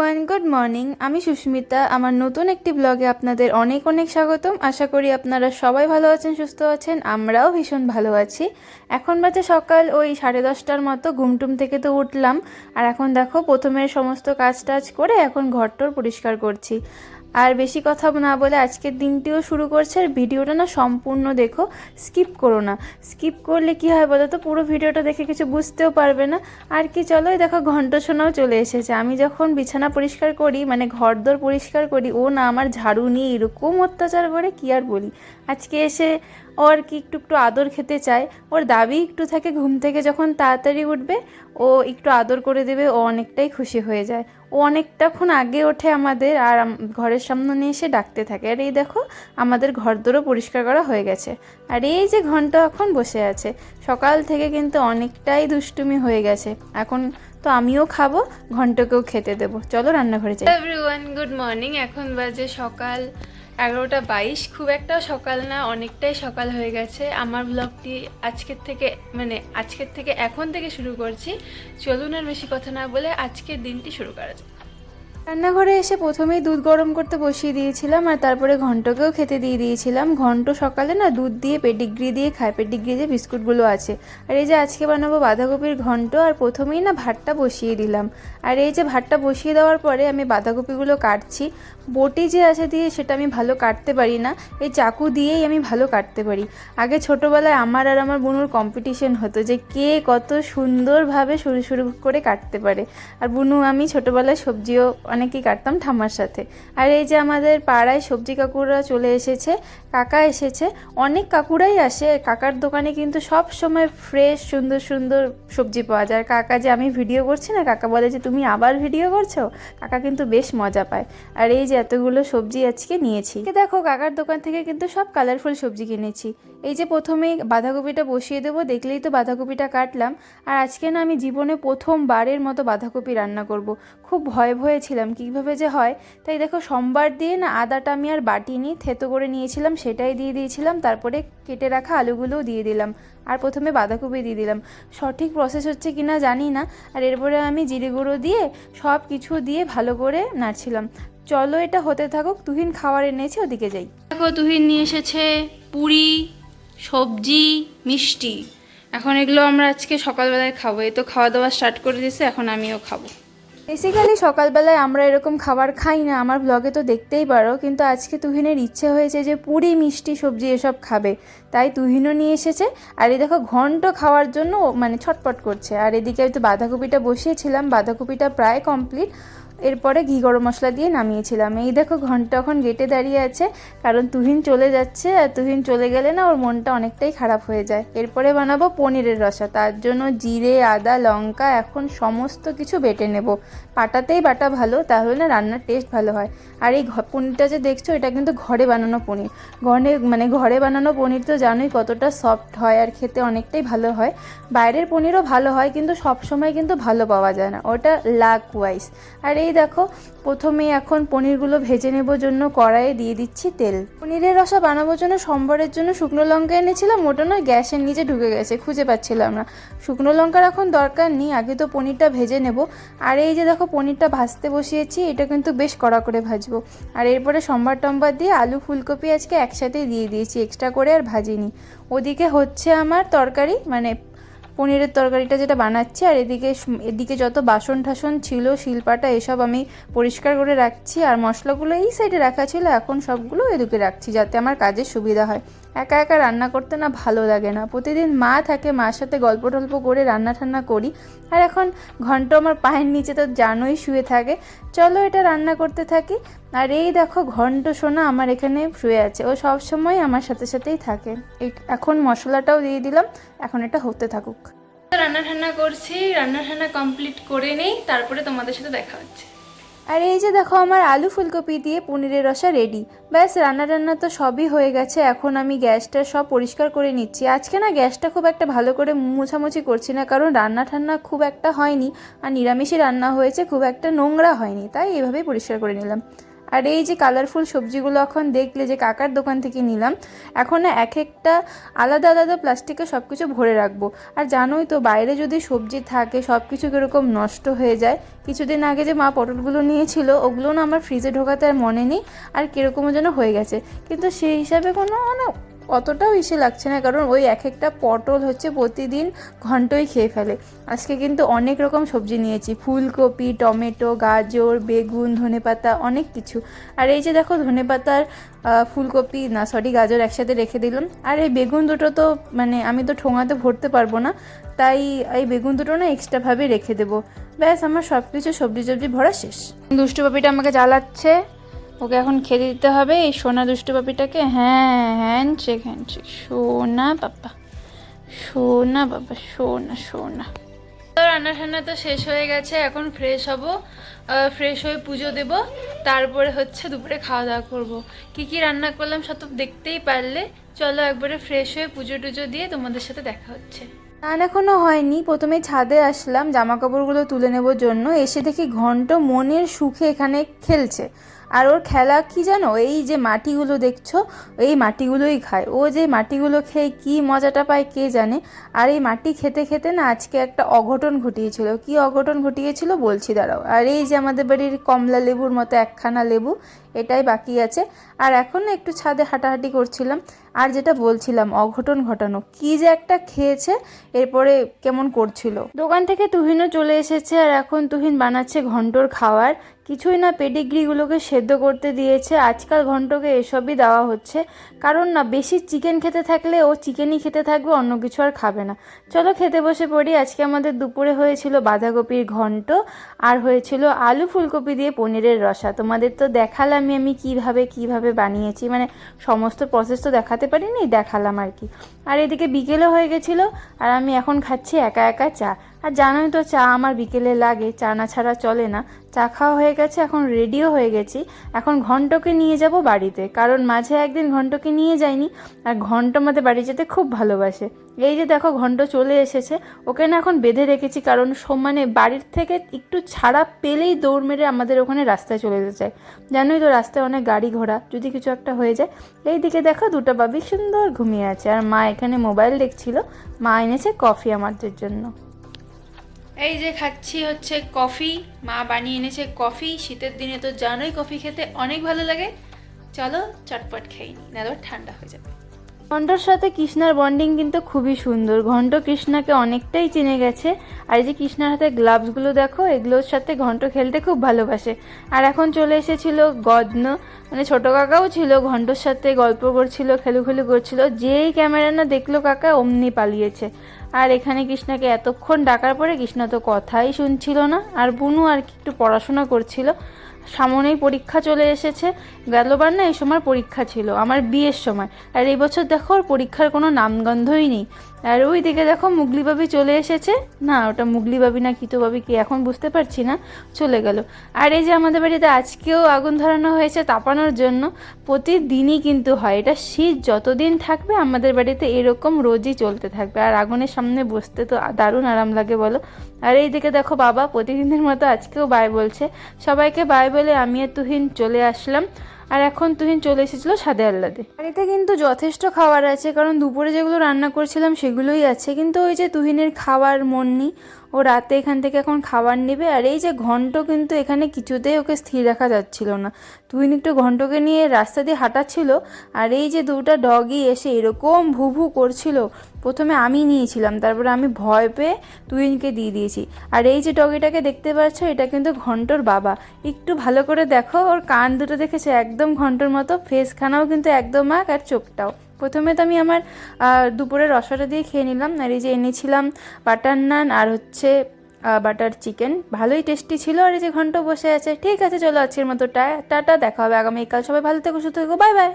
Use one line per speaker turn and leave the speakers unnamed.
Everyone, good morning. আমি সুস্মিতা। আমার নতুন একটি ব্লগে আপনাদের অনেক অনেক স্বাগতম। আশা করি আপনারা সবাই ভালো আছেন, সুস্থ আছেন। আমরাও ভীষণ ভালো আছি। এখন বাজে সকাল ওই 10:30টার মতো। ঘুমটুম থেকে তো উঠলাম, আর এখন দেখো প্রথমে সমস্ত কাজ টাজ করে এখন ঘরটর পরিষ্কার করছি। আর বেশি কথা না বলে আজকের দিনটিও শুরু করছে। আর ভিডিওটা না সম্পূর্ণ দেখো, স্কিপ করো না। স্কিপ করলে কি হয় বলো তো, পুরো ভিডিওটা দেখে কিছু বুঝতেও পারবে না। আর কি, চলো দেখো ঘন্টা শোনাও চলে এসেছে। আমি যখন বিছানা পরিষ্কার করি, মানে ঘরদোর পরিষ্কার করি, ও না আমার ঝাড়ু নিয়ে এরকম অত্যাচার করে কি আর বলি। আজকে এসে ওর কি একটু একটু আদর খেতে চায়। ওর দাবি একটু থাকে, ঘুম থেকে যখন তাড়াতাড়ি উঠবে ও একটু আদর করে দেবে, ও অনেকটাই খুশি হয়ে যায়। ও অনেকটাক্ষণ আগে ওঠে আমাদের, আর ঘরের সামনে নিয়ে এসে ডাকতে থাকে। আর এই দেখো আমাদের ঘরদোরও পরিষ্কার করা হয়ে গেছে। আর এই যে ঘন্টা এখন বসে আছে, সকাল থেকে কিন্তু অনেকটাই দুষ্টুমি হয়ে গেছে। এখন তো আমিও খাবো, ঘন্টাকেও খেতে দেবো। চলো রান্নাঘরে যাই। Everyone, good morning. এখন বাজে সকাল 11:22। খুব একটা সকাল না, অনেকটাই সকাল হয়ে গেছে। আমার ব্লগটি আজকের থেকে এখন থেকে শুরু করছি। চলুন আর বেশি কথা না বলে আজকের দিনটি শুরু করা যাক। রান্নাঘরে এসে প্রথমেই দুধ গরম করতে বসিয়ে দিয়েছিলাম, আর তারপরে ঘন্টকেও খেতে দিয়ে দিয়েছিলাম। ঘন্ট সকালে না দুধ দিয়ে পেডিগ্রি দিয়ে খায়, পেডিগ্রি যে বিস্কুটগুলো আছে। আর এই যে আজকে বানাবো বাঁধাকপির ঘন্ট, আর প্রথমেই না ভাতটা বসিয়ে দিলাম। আর এই যে ভাতটা বসিয়ে দেওয়ার পরে আমি বাঁধাকপিগুলো কাটছি। বটি যে আছে দিয়ে সেটা আমি ভালো কাটতে পারি না, এই চাকু দিয়েই আমি ভালো কাটতে পারি। আগে ছোটোবেলায় আমার আর আমার বুনুর কম্পিটিশন হতো যে কে কত সুন্দরভাবে সরু সরু করে কাটতে পারে। আর বুনু আমি ছোটোবেলায় সবজিও অনেকেই কাটতাম ঠাম্মার সাথে। আর এই যে আমাদের পাড়ায় সবজি কাকুরা চলে এসেছে, কাকা এসেছে। অনেক কাকুরাই আসে, কাকার দোকানে কিন্তু সব সময় ফ্রেশ সুন্দর সুন্দর সবজি পাওয়া যায়। আর কাকা যে আমি ভিডিও করছি না, কাকা বলে যে তুমি আবার ভিডিও করছো। কাকা কিন্তু বেশ মজা পায়। আর এই যে এতগুলো সবজি আজকে নিয়েছি, দেখো কাকার দোকান থেকে কিন্তু সব কালারফুল সবজি কিনেছি। এই যে প্রথমেই বাঁধাকপিটা বসিয়ে দেবো, দেখলেই তো বাঁধাকপিটা কাটলাম। আর আজকে না আমি জীবনে প্রথমবারের মতো বাঁধাকপি রান্না করব। খুব ভয়ে ভয়ে ছিলাম কীভাবে যে হয়। তাই দেখো সোমবার দিয়ে না আদাটা আমি আর বাটিনি, থেতো করে নিয়েছিলাম, সেটাই দিয়ে দিয়েছিলাম। তারপরে কেটে রাখা আলুগুলোও দিয়ে দিলাম, আর প্রথমে বাঁধাকপি দিয়ে দিলাম। সঠিক প্রসেস হচ্ছে কি না জানি না। আর এরপরে আমি জিরে গুঁড়ো দিয়ে সব কিছু দিয়ে ভালো করে নাড়ছিলাম। চলো এটা হতে থাকুক। তুহিন খাবার এনেছে, ওদিকে যাই। দেখো তুহিন নিয়ে এসেছে পুরি, সবজি, মিষ্টি। এখন এগুলো আমরা আজকে সকালবেলায় খাবো। এই তো খাওয়া দাওয়া স্টার্ট করে দিয়েছে, এখন আমিও খাবো। বেসিক্যালি সকালবেলায় আমরা এরকম খাবার খাই না, আমার ব্লগে তো দেখতেই পারো। কিন্তু আজকে তুহিনের ইচ্ছে হয়েছে যে পুরি, মিষ্টি, সবজি এসব খাবে, তাই তুহিনও নিয়ে এসেছে। আর এই দেখো ঘন্ট খাওয়ার জন্য মানে ছটপট করছে। আর এদিকে আমি তো বাঁধাকপিটা বসিয়েছিলাম, বাঁধাকপিটা প্রায় কমপ্লিট। এরপরে ঘি গরম মশলা দিয়ে নামিয়েছিলাম। এই দেখো ঘন্টা এখন গেটে দাঁড়িয়ে আছে, কারণ তুহিন চলে যাচ্ছে। আর তুহিন চলে গেলে না ওর মনটা অনেকটাই খারাপ হয়ে যায়। এরপরে বানাবো পনিরের রসা। তার জন্য জিরে, আদা, লঙ্কা এখন সমস্ত কিছু বেটে নেব। পাটাতেই বাটা ভালো, তাহলে না রান্নার টেস্ট ভালো হয়। আর এই পনিরটা যে দেখছো, এটা কিন্তু ঘরে বানানো পনির। ঘরে বানানো পনির তো জানোই কতটা সফট হয়, আর খেতে অনেকটাই ভালো হয়। বাইরের পনিরও ভালো হয়, কিন্তু সব সময় কিন্তু ভালো পাওয়া যায় না, ওটা লাক ওয়াইজ। আর এই দেখো প্রথমে এখন পনিরগুলো ভেজে নেবার জন্য কড়াইয়ে দিয়ে দিচ্ছি তেল। পনিরের রসা বানানোর জন্য সোমবারের জন্য শুকনো লঙ্কা এনেছিলাম, ওটা না গ্যাসের নিচে ঢুকে গেছে, খুঁজে পাচ্ছিলাম না। শুকনো লঙ্কার এখন দরকার নেই, আগে তো পনিরটা ভেজে নেব। আর এই যে দেখো পনিরটা ভাজতে বসিয়েছি, এটা কিন্তু বেশ কড়া করে ভাজবো। আর এরপরে সম্বার টম্বার দিয়ে আলু ফুলকপি আজকে একসাথে দিয়ে দিয়েছি, এক্সট্রা করে আর ভাজিনি। ওদিকে হচ্ছে আমার তরকারি, মানে পনিরের তরকারিটা যেটা বানাচ্ছি। আর এদিকে যত বাসন টাসন ছিল, শিলপাটা, এসব আমি পরিষ্কার করে রাখছি। আর মশলাগুলো এই সাইডে রাখা ছিল, এখন সবগুলো এদিকে রাখছি যাতে আমার কাজের সুবিধা হয়। একা একা রান্না করতে না ভালো লাগে না, প্রতিদিন মা থাকে, মার সাথে গল্প টল্প করে রান্না ঠান্না করি। আর এখন ঘন্ট আমার পায়ের নিচে তো জানোই শুয়ে থাকে। চলো এটা রান্না করতে থাকি। আর এই দেখো ঘন্ট সোনা আমার এখানে শুয়ে আছে, ও সব সময় আমার সাথে সাথেই থাকে। এখন মশলাটাও দিয়ে দিলাম, এখন এটা হতে থাকুক। রান্না ঠান্না করছি, রান্না ঠান্না কমপ্লিট করে নেই, তারপরে তোমাদের সাথে দেখা হচ্ছে। আর এই যে দেখো আমার আলু ফুলকপি দিয়ে পনিরের রসা রেডি। ব্যাস রান্না টান্না তো সবই হয়ে গেছে। এখন আমি গ্যাসটা সব পরিষ্কার করে নিচ্ছি। আজকে না গ্যাসটা খুব একটা ভালো করে মুছামুছি করছি না, কারণ রান্না ঠান্না খুব একটা হয়নি, আর নিরামিষই রান্না হয়েছে, খুব একটা নোংরা হয়নি, তাই এভাবেই পরিষ্কার করে নিলাম। আর এই যে কালারফুল সবজিগুলো এখন দেখলে যে কাকার দোকান থেকে নিলাম, এখন এক একটা আলাদা আলাদা প্লাস্টিকে সব কিছু ভরে রাখবো। আর জানোই তো বাইরে যদি সবজি থাকে সব কিছু কীরকম নষ্ট হয়ে যায়। কিছুদিন আগে যে মা পটলগুলো নিয়েছিল ওগুলো না আমার ফ্রিজে ঢোকাতে আর মনে নেই, আর কীরকমও যেন হয়ে গেছে। কিন্তু সেই হিসাবে কোনো অতটাও ইসে লাগছে না, কারণ ওই এক একটা পটল হচ্ছে প্রতিদিন ঘন্টই খেয়ে ফেলে। আজকে কিন্তু অনেক রকম সবজি নিয়েছি, ফুলকপি, টমেটো, গাজর, বেগুন, ধনেপাতা, অনেক কিছু। আর এই যে দেখো ধনেপাতার ফুলকপি না সরি গাজর একসাথে রেখে দিলাম। আর এই বেগুন দুটো তো মানে আমি তো ঠোঙাতে ভরতে পারবো না, তাই এই বেগুন দুটো না এক্সট্রাভাবে রেখে দেবো। ব্যাস আমার সব কিছু সবজি ভরা শেষ। দুষ্টু পাপিটা আমাকে জ্বালাচ্ছে, ওকে এখন খেতে দিতে হবে এই সোনা দুষ্টু পাপিটাকে। হ্যাঁ হ্যান্ডশেক হ্যান্ডশেক, সোনা বাবা, সোনা বাবা, সোনা সোনা। তো রান্না ঠান্না তো শেষ হয়ে গেছে, এখন ফ্রেশ হব, ফ্রেশ হয়ে পুজো দেব, তারপরে হচ্ছে দুপুরে খাওয়া দাওয়া করবো। কি কি রান্না করলাম সব তো দেখতেই পারলে। চলো একবারে ফ্রেশ হয়ে পুজো টুজো দিয়ে তোমাদের সাথে দেখা হচ্ছে। স্নান এখনও হয়নি, প্রথমে ছাদে আসলাম জামা কাপড়গুলো তুলে নেবার জন্য। এসে দেখি ঘন্ট মনের সুখে এখানে খেলছে। আর ওর খেলা কি জানো, এই যে মাটিগুলো দেখছো এই মাটিগুলোই খায় ও। যে মাটিগুলো খেয়ে কি মজাটা পায় কে জানে। আর এই মাটি খেতে খেতে না আজকে একটা অঘটন ঘটিয়েছিল। কি অঘটন ঘটিয়েছিল বলছি দাঁড়াও। আর এই যে আমাদের বাড়ির কমলা লেবুর মতো একখানা লেবু, এটাই বাকি আছে। আর এখন না একটু ছাদে হাঁটাহাঁটি করছিলাম। আর যেটা বলছিলাম অঘটন ঘটানো, কি যে একটা খেয়েছে, এরপরে কেমন করছিল। দোকান থেকে তুহিনও চলে এসেছে, আর এখন তুহিন বানাচ্ছে ঘন্টর খাওয়ার। কিছুই না পেডিগ্রিগুলোকে সেদ্ধ করতে দিয়েছে। আজকাল ঘন্টকে এসবই দেওয়া হচ্ছে, কারণ না বেশি চিকেন খেতে থাকলে ও চিকেনই খেতে থাকবে, অন্য কিছু আর খাবে না। চলো খেতে বসে পড়ি। আজকে আমাদের দুপুরে হয়েছিল বাঁধাকপির ঘন্ট, আর হয়েছিল আলু ফুলকপি দিয়ে পনিরের রসা। তোমাদের তো দেখালামই আমি কিভাবে বানিয়েছি, মানে সমস্ত প্রসেস তো দেখাতে পারিনি, দেখালাম আর কি। আর এদিকে বিকেলে হয়ে গেছিলো, আর আমি এখন খাচ্ছি একা একা চা। আর জানোই তো চা আমার বিকেলে লাগে, চা না ছাড়া চলে না। চা খাওয়া হয়ে গেছে, এখন রেডিও হয়ে গেছি। এখন ঘন্টকে নিয়ে যাব বাড়িতে, কারণ মাঝে একদিন ঘন্টকে নিয়ে যাইনি। আর ঘন্ট আমাদের বাড়ি যেতে খুব ভালোবাসে। এই যে দেখো ঘন্ট চলে এসেছে, ওকে না এখন বেঁধে রেখেছি, কারণ মানে বাড়ির থেকে একটু ছাড়া পেলেই দৌড় মেরে আমাদের ওখানে রাস্তায় চলে যেতে চায়। জানোই তো রাস্তায় অনেক গাড়ি ঘোড়া, যদি কিছু একটা হয়ে যায়। এই দিকে দেখো দুটো বাবি সুন্দর ঘুমিয়ে আছে, আর মা এখানে মোবাইল দেখছিল। মা এনেছে কফি আমাদের জন্য। এই যে খাচ্ছি হচ্ছে কফি, মা বানিয়ে এনেছে কফি। শীতের দিনে তো জানোই কফি খেতে অনেক ভালো লাগে। চলো চটপট খেয়ে নিই, না ঠান্ডা হয়ে যাবে। ঘন্টর সাথে কৃষ্ণার বন্ডিং কিন্তু খুবই সুন্দর। ঘন্ট কৃষ্ণাকে অনেকটাই চিনে গেছে। আর এই যে কৃষ্ণার হাতে গ্লাভসগুলো দেখো, এগুলোর সাথে ঘন্ট খেলতে খুব ভালোবাসে। আর এখন চলে এসেছিল গদ্ন, মানে ছোটো কাকাও ছিল, ঘন্টর সাথে গল্প করছিল, খেলুখেলু করছিল। যেই ক্যামেরা না দেখলো কাকা অমনি পালিয়েছে। আর এখানে কৃষ্ণাকে এতক্ষণ ডাকার পরে কৃষ্ণা তো কথাই শুনছিল না। আর বুনু আর কি একটু পড়াশোনা করছিল। সামনেই পরীক্ষা চলে এসেছে। গেলবার না এই সময় পরীক্ষা ছিল আমার বিয়ের সময়, আর এই বছর দেখো ওর পরীক্ষার কোনো নামগন্ধই নেই। আর ওই দিকে দেখো মুগলি বাবি চলে এসেছে, না ওটা মুগলি বাবি না কিতো বাবি কি এখন বুঝতে পারছি না, চলে গেল। আর এই যে আমাদের বাড়িতে আজকেও আগুন ধরানো হয়েছে তাপানোর জন্য। প্রতিদিনই কিন্তু হয় এটা, শীত যতদিন থাকবে আমাদের বাড়িতে এরকম রোজই চলতে থাকবে। আর আগুনের সামনে বসতে তো দারুণ আরাম লাগে বলো। আর এই দিকে দেখো বাবা প্রতিদিনের মতো আজকেও বাই বলছে। সবাইকে বাই বলে আমি আর তুহিন চলে আসলাম। আর এখন তুহিন চলে এসেছিলো সাদে আহ্লাদে। বাড়িতে কিন্তু যথেষ্ট খাবার আছে, কারণ দুপুরে যেগুলো রান্না করছিলাম সেগুলোই আছে। কিন্তু ওই যে তুহিনের খাওয়ার মন নেই, ও রাতে এখান থেকে এখন খাবার নেবে। আর এই যে ঘন্ট কিন্তু এখানে কিছুতেই ওকে স্থির রাখা যাচ্ছিল না। তুহিন একটু ঘন্টকে নিয়ে রাস্তা দিয়ে হাঁটাচ্ছিল, আর এই যে দুটা ডগই এসে এরকম ভু ভু করছিল। প্রথমে আমি নিয়েছিলাম, তারপরে আমি ভয় পেয়ে তুহিনকে দিয়ে দিয়েছি। আর এই যে ডগিটাকে দেখতে পাচ্ছ, এটা কিন্তু ঘন্টর বাবা। একটু ভালো করে দেখো, ওর কান দুটো দেখেছে একদম ঘন্টর মতো, ফেসখানাও কিন্তু একদম আঁক, আর চোখটাও। প্রথমে তো আমি আমার দুপুরের রসাটা দিয়ে খেয়ে নিলাম। আর এই যে এনেছিলাম বাটার নান আর হচ্ছে বাটার চিকেন, ভালোই টেস্টি ছিল। আর এই যে ঘন্ট বসে আছে। ঠিক আছে চলো আজকের মতো টাটা, দেখা হবে আগামীকাল। সবাই ভালো থেকো, সুস্থ থেকো, বাই বাই।